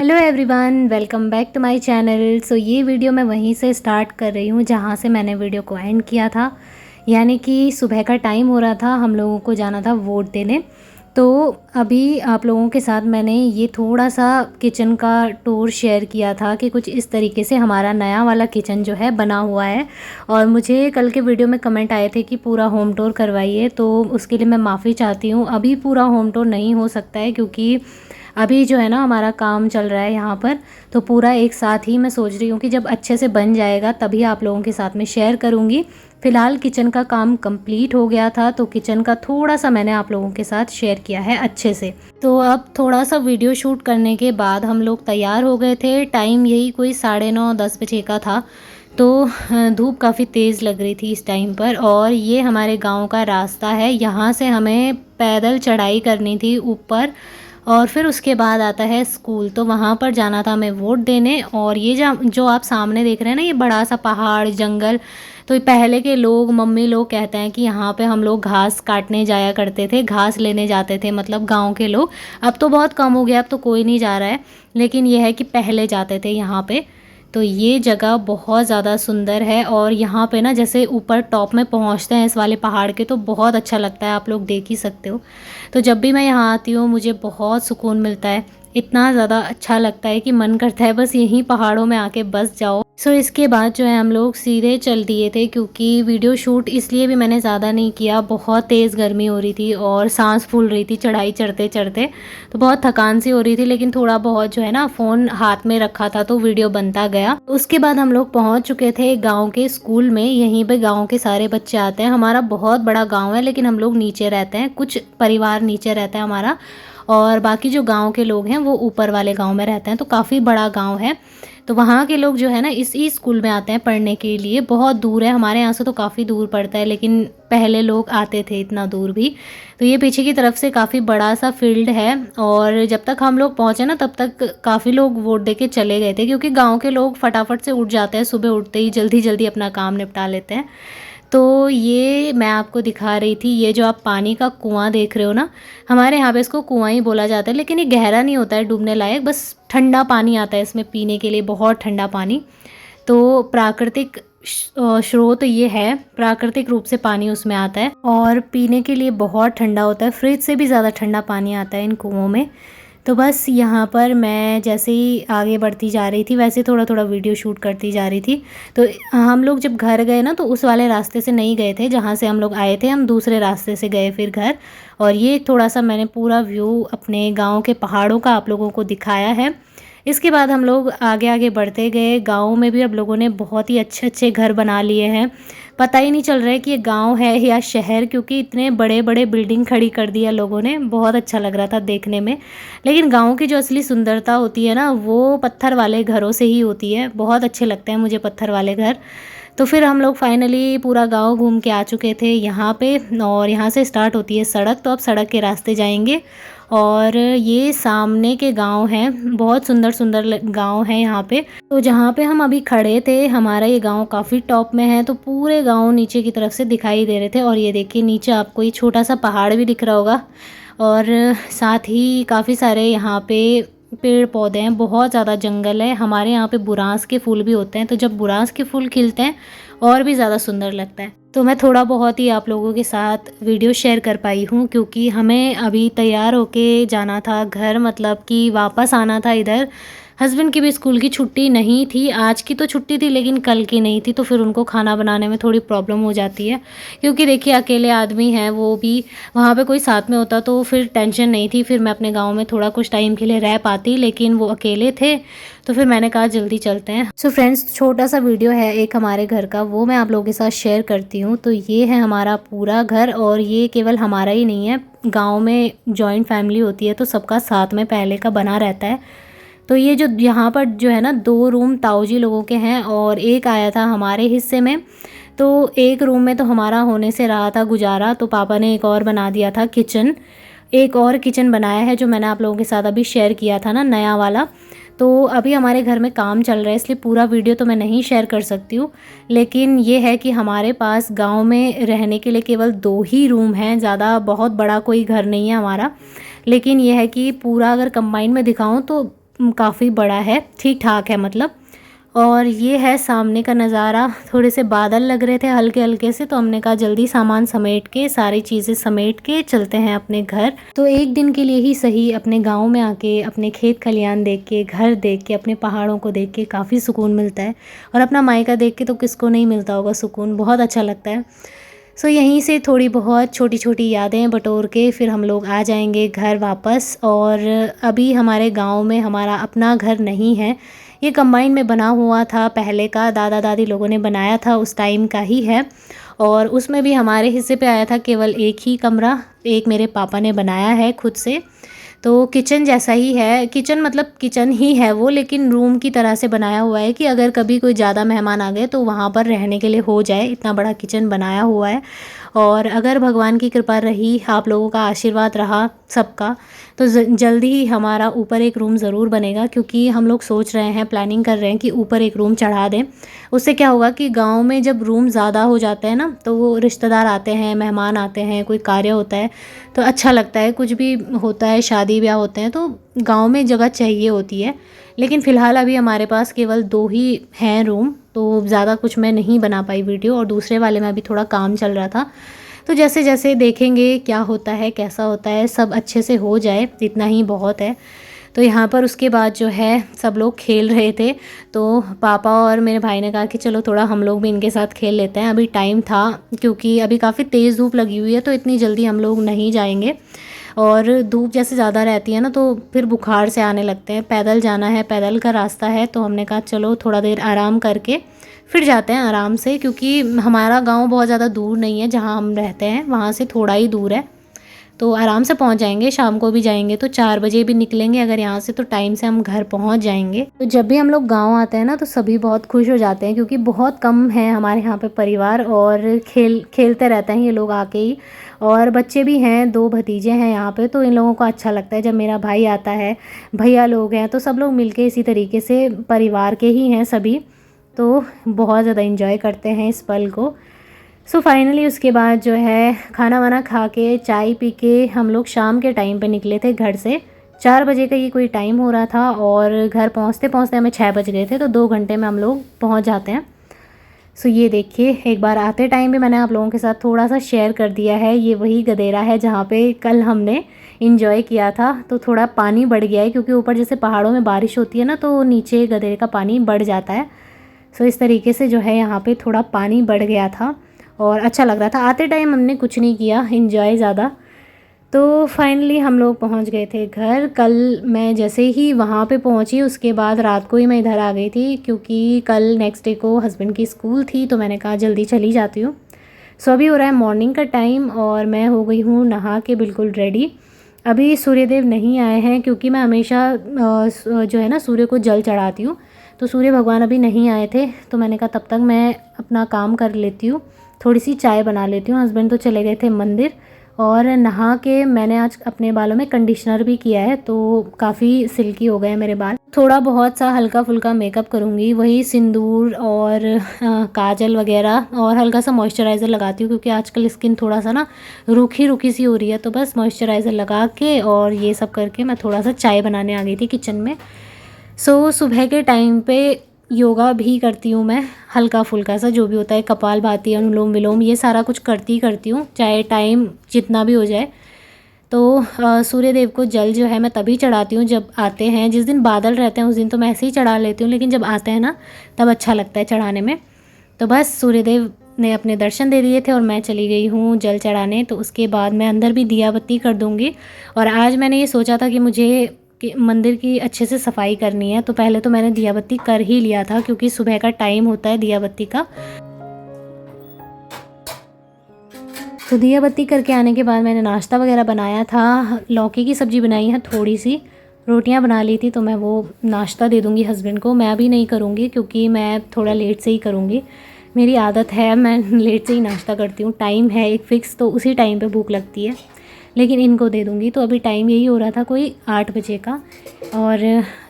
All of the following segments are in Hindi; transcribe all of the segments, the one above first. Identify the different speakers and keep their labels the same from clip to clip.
Speaker 1: Hello everyone, welcome back to my channel. So ये वीडियो मैं वहीं से स्टार्ट कर रही हूँ जहाँ से मैंने वीडियो को एंड किया था। यानी कि सुबह का टाइम हो रहा था, हम लोगों को जाना था वोट देने। तो अभी आप लोगों के साथ मैंने ये थोड़ा सा किचन का टूर शेयर किया था कि कुछ इस तरीके से हमारा नया वाला किचन जो है बना हुआ है। और मुझे कल के वीडियो में कमेंट आए थे कि पूरा होम टूर करवाइए, तो उसके लिए मैं माफ़ी चाहती हूँ। अभी पूरा होम टूर नहीं हो सकता है क्योंकि अभी जो है ना हमारा काम चल रहा है यहाँ पर। तो पूरा एक साथ ही मैं सोच रही हूँ कि जब अच्छे से बन जाएगा तभी आप लोगों के साथ में शेयर करूँगी। फ़िलहाल किचन का काम कंप्लीट हो गया था, तो किचन का थोड़ा सा मैंने आप लोगों के साथ शेयर किया है अच्छे से। तो अब थोड़ा सा वीडियो शूट करने के बाद हम लोग तैयार हो गए थे। टाइम यही कोई 9:30-10 बजे का था। तो धूप काफ़ी तेज़ लग रही थी इस टाइम पर। और ये हमारे गांव का रास्ता है, यहाँ से हमें पैदल चढ़ाई करनी थी ऊपर। और फिर उसके बाद आता है स्कूल, तो वहाँ पर जाना था हमें वोट देने। और ये जो आप सामने देख रहे हैं ना, ये बड़ा सा पहाड़ जंगल। तो पहले के लोग, मम्मी लोग कहते हैं कि यहाँ पे हम लोग घास काटने जाया करते थे, घास लेने जाते थे, मतलब गांव के लोग। अब तो बहुत कम हो गया, अब तो कोई नहीं जा रहा है, लेकिन यह है कि पहले जाते थे यहाँ पे। तो ये जगह बहुत ज़्यादा सुंदर है। और यहाँ पे ना जैसे ऊपर टॉप में पहुँचते हैं इस वाले पहाड़ के, तो बहुत अच्छा लगता है, आप लोग देख ही सकते हो। तो जब भी मैं यहाँ आती हूँ मुझे बहुत सुकून मिलता है, इतना ज़्यादा अच्छा लगता है कि मन करता है बस यहीं पहाड़ों में आके बस जाओ। सो इसके बाद जो है हम लोग सीधे चल दिए थे, क्योंकि वीडियो शूट इसलिए भी मैंने ज़्यादा नहीं किया, बहुत तेज़ गर्मी हो रही थी और सांस फूल रही थी चढ़ाई चढ़ते चढ़ते। तो बहुत थकान सी हो रही थी, लेकिन थोड़ा बहुत जो है ना फ़ोन हाथ में रखा था तो वीडियो बनता गया। उसके बाद हम लोग पहुँच चुके थे गाँव के स्कूल में। यहीं पर गाँव के सारे बच्चे आते हैं। हमारा बहुत बड़ा गाँव है, लेकिन हम लोग नीचे रहते हैं, कुछ परिवार नीचे रहता है हमारा, और बाकी जो गांव के लोग हैं वो ऊपर वाले गांव में रहते हैं। तो काफ़ी बड़ा गांव है। तो वहाँ के लोग जो है ना इसी स्कूल में आते हैं पढ़ने के लिए। बहुत दूर है हमारे यहाँ से, तो काफ़ी दूर पड़ता है, लेकिन पहले लोग आते थे इतना दूर भी। तो ये पीछे की तरफ से काफ़ी बड़ा सा फील्ड है। और जब तक हम लोग पहुँचे ना तब तक काफ़ी लोग वोट दे के चले गए थे, क्योंकि गाँव के लोग फटाफट से उठ जाते हैं, सुबह उठते ही जल्दी जल्दी अपना काम निपटा लेते हैं। तो ये मैं आपको दिखा रही थी, ये जो आप पानी का कुआं देख रहे हो ना, हमारे यहाँ पे इसको कुआं ही बोला जाता है, लेकिन ये गहरा नहीं होता है डूबने लायक, बस ठंडा पानी आता है इसमें पीने के लिए, बहुत ठंडा पानी। तो प्राकृतिक स्रोत ये है, प्राकृतिक रूप से पानी उसमें आता है और पीने के लिए बहुत ठंडा होता है, फ्रिज से भी ज़्यादा ठंडा पानी आता है इन कुओं में। तो बस यहाँ पर मैं जैसे ही आगे बढ़ती जा रही थी वैसे थोड़ा थोड़ा वीडियो शूट करती जा रही थी। तो हम लोग जब घर गए ना तो उस वाले रास्ते से नहीं गए थे जहाँ से हम लोग आए थे, हम दूसरे रास्ते से गए फिर घर। और ये थोड़ा सा मैंने पूरा व्यू अपने गांव के पहाड़ों का आप लोगों को दिखाया है। इसके बाद हम लोग आगे आगे बढ़ते गए। गाँव में भी अब लोगों ने बहुत ही अच्छे अच्छे घर बना लिए हैं, पता ही नहीं चल रहा है कि ये गांव है या शहर, क्योंकि इतने बड़े बड़े बिल्डिंग खड़ी कर दिया लोगों ने। बहुत अच्छा लग रहा था देखने में। लेकिन गांव की जो असली सुंदरता होती है ना, वो पत्थर वाले घरों से ही होती है। बहुत अच्छे लगते हैं मुझे पत्थर वाले घर। तो फिर हम लोग फाइनली पूरा गांव घूम के आ चुके थे यहाँ पे। और यहाँ से स्टार्ट होती है सड़क, तो अब सड़क के रास्ते जाएंगे। और ये सामने के गांव हैं, बहुत सुंदर सुंदर गांव हैं यहाँ पे। तो जहाँ पे हम अभी खड़े थे, हमारा ये गांव काफ़ी टॉप में है, तो पूरे गांव नीचे की तरफ से दिखाई दे रहे थे। और ये देखिए नीचे आपको ये छोटा सा पहाड़ भी दिख रहा होगा। और साथ ही काफ़ी सारे यहाँ पे पेड़ पौधे हैं, बहुत ज़्यादा जंगल है। हमारे यहाँ पे बुरांस के फूल भी होते हैं, तो जब बुरांस के फूल खिलते हैं और भी ज़्यादा सुंदर लगता है। तो मैं थोड़ा बहुत ही आप लोगों के साथ वीडियो शेयर कर पाई हूँ, क्योंकि हमें अभी तैयार होके जाना था घर, मतलब कि वापस आना था इधर। हस्बैंड की भी स्कूल की छुट्टी नहीं थी, आज की तो छुट्टी थी लेकिन कल की नहीं थी, तो फिर उनको खाना बनाने में थोड़ी प्रॉब्लम हो जाती है। क्योंकि देखिए अकेले आदमी हैं, वो भी वहाँ पे कोई साथ में होता तो फिर टेंशन नहीं थी, फिर मैं अपने गाँव में थोड़ा कुछ टाइम के लिए रह पाती, लेकिन वो अकेले थे। तो फिर मैंने कहा जल्दी चलते हैं। सो फ्रेंड्स, छोटा सा वीडियो है एक हमारे घर का, वो मैं आप लोगों के साथ शेयर करती हूँ। तो ये है हमारा पूरा घर, और ये केवल हमारा ही नहीं है, गाँव में जॉइंट फैमिली होती है तो सबका साथ में पहले का बना रहता है। तो ये जो यहाँ पर जो है ना 2 रूम ताऊजी लोगों के हैं और एक आया था हमारे हिस्से में। तो एक रूम में तो हमारा होने से रहा था गुजारा, तो पापा ने एक और बना दिया था किचन। एक और किचन बनाया है जो मैंने आप लोगों के साथ अभी शेयर किया था ना, नया वाला। तो अभी हमारे घर में काम चल रहा है, इसलिए पूरा वीडियो तो मैं नहीं शेयर कर सकती हूँ। लेकिन ये है कि हमारे पास गांव में रहने के लिए केवल 2 ही रूम हैं, ज़्यादा बहुत बड़ा कोई घर नहीं है हमारा। लेकिन ये है कि पूरा अगर कंबाइन में दिखाऊं तो काफ़ी बड़ा है, ठीक ठाक है मतलब। और ये है सामने का नज़ारा। थोड़े से बादल लग रहे थे हल्के हल्के से, तो हमने कहा जल्दी सामान समेट के, सारी चीज़ें समेट के चलते हैं अपने घर। तो एक दिन के लिए ही सही अपने गांव में आके अपने खेत खलियान देख के, घर देख के, अपने पहाड़ों को देख के काफ़ी सुकून मिलता है। और अपना मायका देख के तो किसको नहीं मिलता होगा सुकून, बहुत अच्छा लगता है। सो यहीं से थोड़ी बहुत छोटी छोटी यादें बटोर के फिर हम लोग आ जाएंगे घर वापस। और अभी हमारे गांव में हमारा अपना घर नहीं है, ये कंबाइन में बना हुआ था पहले का, दादा दादी लोगों ने बनाया था, उस टाइम का ही है। और उसमें भी हमारे हिस्से पे आया था केवल एक ही कमरा, एक मेरे पापा ने बनाया है खुद से। तो किचन जैसा ही है, किचन मतलब किचन ही है वो, लेकिन रूम की तरह से बनाया हुआ है कि अगर कभी कोई ज़्यादा मेहमान आ गए तो वहाँ पर रहने के लिए हो जाए, इतना बड़ा किचन बनाया हुआ है। और अगर भगवान की कृपा रही, आप लोगों का आशीर्वाद रहा सबका, तो जल्दी ही हमारा ऊपर एक रूम ज़रूर बनेगा, क्योंकि हम लोग सोच रहे हैं, प्लानिंग कर रहे हैं कि ऊपर एक रूम चढ़ा दें। उससे क्या होगा कि गांव में जब रूम ज़्यादा हो जाते हैं ना, तो वो रिश्तेदार आते हैं, मेहमान आते हैं, कोई कार्य होता है तो अच्छा लगता है, कुछ भी होता है, शादी ब्याह होते हैं, तो गांव में जगह चाहिए होती है। लेकिन फ़िलहाल अभी हमारे पास केवल 2 ही हैं रूम, तो ज़्यादा कुछ मैं नहीं बना पाई वीडियो, और दूसरे वाले में अभी थोड़ा काम चल रहा था। तो जैसे जैसे देखेंगे क्या होता है, कैसा होता है, सब अच्छे से हो जाए इतना ही बहुत है। तो यहाँ पर उसके बाद जो है सब लोग खेल रहे थे, तो पापा और मेरे भाई ने कहा कि चलो थोड़ा हम लोग भी इनके साथ खेल लेते हैं। अभी टाइम था, क्योंकि अभी काफ़ी तेज़ धूप लगी हुई है, तो इतनी जल्दी हम लोग नहीं जाएंगे। और धूप जैसे ज़्यादा रहती है ना, तो फिर बुखार से आने लगते हैं। पैदल जाना है, पैदल का रास्ता है, तो हमने कहा चलो थोड़ा देर आराम करके फिर जाते हैं आराम से, क्योंकि हमारा गांव बहुत ज़्यादा दूर नहीं है, जहां हम रहते हैं वहां से थोड़ा ही दूर है, तो आराम से पहुंच जाएंगे। शाम को भी जाएंगे तो 4 बजे भी निकलेंगे अगर यहाँ से, तो टाइम से हम घर पहुंच जाएंगे। तो जब भी हम लोग गांव आते हैं ना, तो सभी बहुत खुश हो जाते हैं, क्योंकि बहुत कम है हमारे यहाँ पे परिवार, और खेलते रहते हैं ये लोग आके ही। और बच्चे भी हैं, 2 भतीजे हैं यहाँ पे, तो इन लोगों को अच्छा लगता है जब मेरा भाई आता है, भैया लोग हैं, तो सब लोग मिलके इसी तरीके से, परिवार के ही हैं सभी, तो बहुत ज़्यादा इंजॉय करते हैं इस पल को। सो फाइनली उसके बाद जो है खाना वाना खा के, चाय पी के हम लोग शाम के टाइम पे निकले थे घर से। 4 बजे का ये कोई टाइम हो रहा था, और घर पहुंचते पहुंचते हमें 6 बज गए थे, तो 2 घंटे में हम लोग पहुंच जाते हैं। सो ये देखिए, एक बार आते टाइम भी मैंने आप लोगों के साथ थोड़ा सा शेयर कर दिया है, ये वही गदेरा है जहाँ पे कल हमने इंजॉय किया था। तो थोड़ा पानी बढ़ गया है, क्योंकि ऊपर जैसे पहाड़ों में बारिश होती है ना, तो नीचे गदेरे का पानी बढ़ जाता है। सो इस तरीके से जो है यहाँ पे थोड़ा पानी बढ़ गया था, और अच्छा लग रहा था। आते टाइम हमने कुछ नहीं किया इंजॉय ज़्यादा। तो फाइनली हम लोग पहुँच गए थे घर। कल मैं जैसे ही वहाँ पे पहुँची, उसके बाद रात को ही मैं इधर आ गई थी, क्योंकि कल नेक्स्ट डे को हस्बैंड की स्कूल थी, तो मैंने कहा जल्दी चली जाती हूँ। सो अभी हो रहा है मॉर्निंग का टाइम, और मैं हो गई हूँ नहा के बिल्कुल रेडी। अभी सूर्यदेव नहीं आए हैं, क्योंकि मैं हमेशा जो है ना सूर्य को जल चढ़ाती हूँ, तो सूर्य भगवान अभी नहीं आए थे, तो मैंने कहा तब तक मैं अपना काम कर लेती हूँ, थोड़ी सी चाय बना लेती हूँ। हस्बैंड तो चले गए थे मंदिर, और नहा के मैंने आज अपने बालों में कंडीशनर भी किया है, तो काफ़ी सिल्की हो गए हैं मेरे बाल। थोड़ा बहुत सा हल्का फुल्का मेकअप करूँगी, वही सिंदूर और काजल वगैरह, और हल्का सा मॉइस्चराइज़र लगाती हूँ, क्योंकि आजकल स्किन थोड़ा सा ना रूखी रूखी सी हो रही है। तो बस मॉइस्चराइज़र लगा के और ये सब करके मैं थोड़ा सा चाय बनाने आ गई थी किचन में। सो सुबह के टाइम पे योगा भी करती हूँ मैं, हल्का फुल्का सा जो भी होता है, कपालभाति, अनुलोम विलोम, ये सारा कुछ करती हूँ, चाहे टाइम जितना भी हो जाए। तो सूर्य देव को जल जो है मैं तभी चढ़ाती हूँ जब आते हैं। जिस दिन बादल रहते हैं उस दिन तो मैं ऐसे ही चढ़ा लेती हूँ, लेकिन जब आते हैं ना तब अच्छा लगता है चढ़ाने में। तो बस सूर्यदेव ने अपने दर्शन दे दिए थे और मैं चली गई हूँ जल चढ़ाने। तो उसके बाद मैं अंदर भी दिया बत्ती कर दूँगी। और आज मैंने ये सोचा था कि मुझे मंदिर की अच्छे से सफाई करनी है, तो पहले तो मैंने दिया बत्ती कर ही लिया था, क्योंकि सुबह का टाइम होता है दिया बत्ती का। तो दिया बत्ती करके आने के बाद मैंने नाश्ता वगैरह बनाया था, लौकी की सब्ज़ी बनाई है, थोड़ी सी रोटियां बना ली थी, तो मैं वो नाश्ता दे दूँगी हस्बैंड को। मैं अभी नहीं करूँगी, क्योंकि मैं थोड़ा लेट से ही करूँगी, मेरी आदत है, मैं लेट से ही नाश्ता करती हूँ। टाइम है एक फ़िक्स, तो उसी टाइम पे भूख लगती है, लेकिन इनको दे दूँगी। तो अभी टाइम यही हो रहा था कोई 8 बजे का, और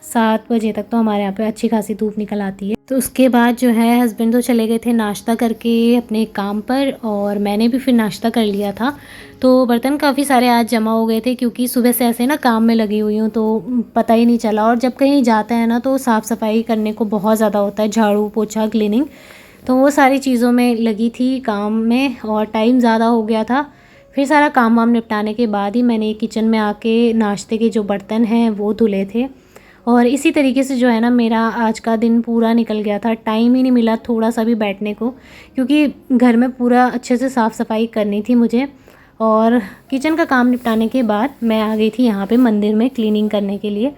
Speaker 1: 7 बजे तक तो हमारे यहाँ पे अच्छी खासी धूप निकल आती है। तो उसके बाद जो है हस्बैंड तो चले गए थे नाश्ता करके अपने काम पर, और मैंने भी फिर नाश्ता कर लिया था। तो बर्तन काफ़ी सारे आज जमा हो गए थे, क्योंकि सुबह से ऐसे ना काम में लगी हुई हूँ तो पता ही नहीं चला। और जब कहीं जाते हैं ना तो साफ़ सफाई करने को बहुत ज़्यादा होता है, झाड़ू पोछा क्लीनिंग, तो वो सारी चीज़ों में लगी थी काम में, और टाइम ज़्यादा हो गया था। फिर सारा काम वाम निपटाने के बाद ही मैंने किचन में आके नाश्ते के जो बर्तन हैं वो धुले थे। और इसी तरीके से जो है ना मेरा आज का दिन पूरा निकल गया था। टाइम ही नहीं मिला थोड़ा सा भी बैठने को, क्योंकि घर में पूरा अच्छे से साफ़ सफाई करनी थी मुझे। और किचन का काम निपटाने के बाद मैं आ गई थी यहाँ पे मंदिर में क्लीनिंग करने के लिए।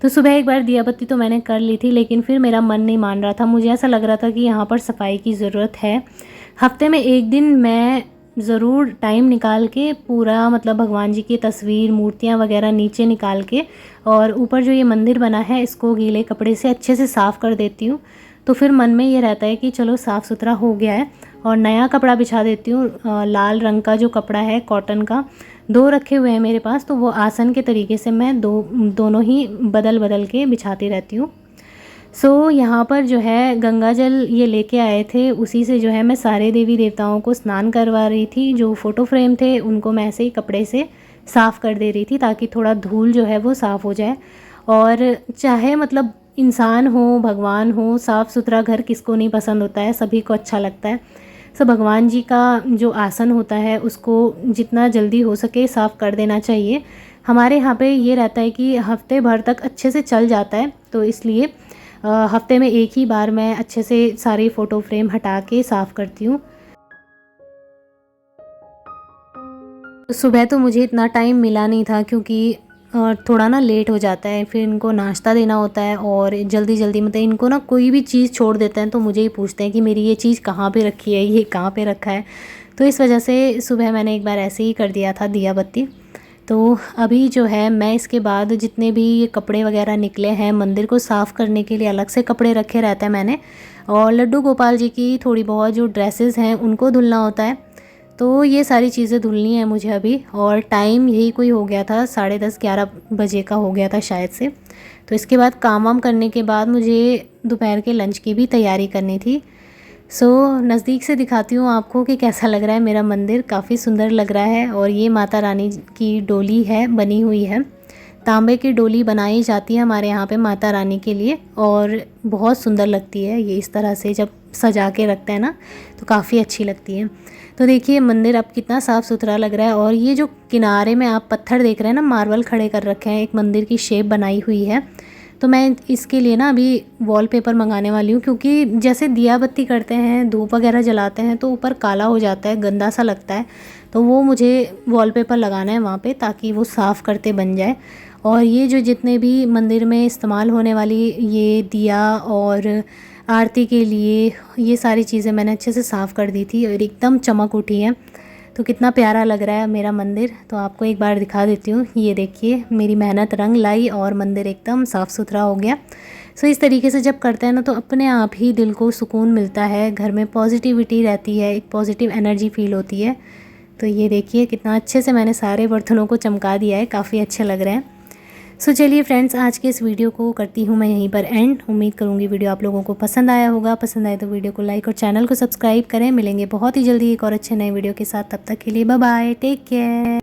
Speaker 1: तो सुबह एक बार दिया बत्ती तो मैंने कर ली थी, लेकिन फिर मेरा मन नहीं मान रहा था। मुझे ऐसा लग रहा था कि यहाँ पर सफाई की ज़रूरत है। हफ्ते में एक दिन मैं ज़रूर टाइम निकाल के पूरा, मतलब भगवान जी की तस्वीर, मूर्तियाँ वगैरह नीचे निकाल के, और ऊपर जो ये मंदिर बना है इसको गीले कपड़े से अच्छे से साफ़ कर देती हूँ। तो फिर मन में ये रहता है कि चलो साफ़ सुथरा हो गया है, और नया कपड़ा बिछा देती हूँ। लाल रंग का जो कपड़ा है कॉटन का, 2 रखे हुए हैं मेरे पास, तो वो आसन के तरीके से मैं दोनों ही बदल बदल के बिछाती रहती हूँ। यहाँ पर जो है गंगा जल ये लेके आए थे, उसी से जो है मैं सारे देवी देवताओं को स्नान करवा रही थी। जो फ़ोटो फ्रेम थे उनको मैं ऐसे ही कपड़े से साफ़ कर दे रही थी, ताकि थोड़ा धूल जो है वो साफ़ हो जाए। और चाहे मतलब इंसान हो, भगवान हो, साफ़ सुथरा घर किसको नहीं पसंद होता है, सभी को अच्छा लगता है। भगवान जी का जो आसन होता है उसको जितना जल्दी हो सके साफ़ कर देना चाहिए। हमारे यहाँ पे ये रहता है कि हफ्ते भर तक अच्छे से चल जाता है, तो इसलिए हफ्ते में एक ही बार मैं अच्छे से सारी फ़ोटो फ्रेम हटा के साफ़ करती हूँ। सुबह तो मुझे इतना टाइम मिला नहीं था, क्योंकि थोड़ा ना लेट हो जाता है, फिर इनको नाश्ता देना होता है, और जल्दी जल्दी मतलब इनको ना कोई भी चीज़ छोड़ देते हैं तो मुझे ही पूछते हैं कि मेरी ये चीज़ कहाँ पे रखी है, ये कहाँ पे रखा है। तो इस वजह से सुबह मैंने एक बार ऐसे ही कर दिया था दिया बत्ती। तो अभी जो है मैं इसके बाद जितने भी ये कपड़े वगैरह निकले हैं, मंदिर को साफ़ करने के लिए अलग से कपड़े रखे रहते हैं मैंने, और लड्डू गोपाल जी की थोड़ी बहुत जो ड्रेसेस हैं उनको धुलना होता है। तो ये सारी चीज़ें धुलनी है मुझे अभी, और टाइम यही कोई हो गया था 10:30-11 बजे का हो गया था शायद से। तो इसके बाद काम वाम करने के बाद मुझे दोपहर के लंच की भी तैयारी करनी थी। नज़दीक से दिखाती हूँ आपको कि कैसा लग रहा है मेरा मंदिर। काफ़ी सुंदर लग रहा है, और ये माता रानी की डोली है, बनी हुई है। तांबे की डोली बनाई जाती है हमारे यहाँ पे माता रानी के लिए, और बहुत सुंदर लगती है ये। इस तरह से जब सजा के रखते हैं ना तो काफ़ी अच्छी लगती है। तो देखिए मंदिर अब कितना साफ़ सुथरा लग रहा है, और ये जो किनारे में आप पत्थर देख रहे हैं ना, मार्बल खड़े कर रखे हैं, एक मंदिर की शेप बनाई हुई है। तो मैं इसके लिए ना अभी वॉलपेपर मंगाने वाली हूँ, क्योंकि जैसे दिया बत्ती करते हैं, धूप वगैरह जलाते हैं तो ऊपर काला हो जाता है, गंदा सा लगता है। तो वो मुझे वॉलपेपर लगाना है वहाँ पे, ताकि वो साफ़ करते बन जाए। और ये जो जितने भी मंदिर में इस्तेमाल होने वाली ये दिया और आरती के लिए ये सारी चीज़ें मैंने अच्छे से साफ़ कर दी थी, और एकदम चमक उठी है। तो कितना प्यारा लग रहा है मेरा मंदिर। तो आपको एक बार दिखा देती हूँ। ये देखिए मेरी मेहनत रंग लाई, और मंदिर एकदम साफ़ सुथरा हो गया। इस तरीके से जब करते हैं ना तो अपने आप ही दिल को सुकून मिलता है, घर में पॉजिटिविटी रहती है, एक पॉजिटिव एनर्जी फील होती है। तो ये देखिए कितना अच्छे से मैंने सारे बर्तनों को चमका दिया है, काफ़ी अच्छे लग रहे हैं। चलिए फ्रेंड्स, आज के इस वीडियो को करती हूँ मैं यहीं पर एंड। उम्मीद करूँगी वीडियो आप लोगों को पसंद आया होगा। पसंद आए तो वीडियो को लाइक और चैनल को सब्सक्राइब करें। मिलेंगे बहुत ही जल्दी एक और अच्छे नए वीडियो के साथ। तब तक के लिए बाय बाय, टेक केयर।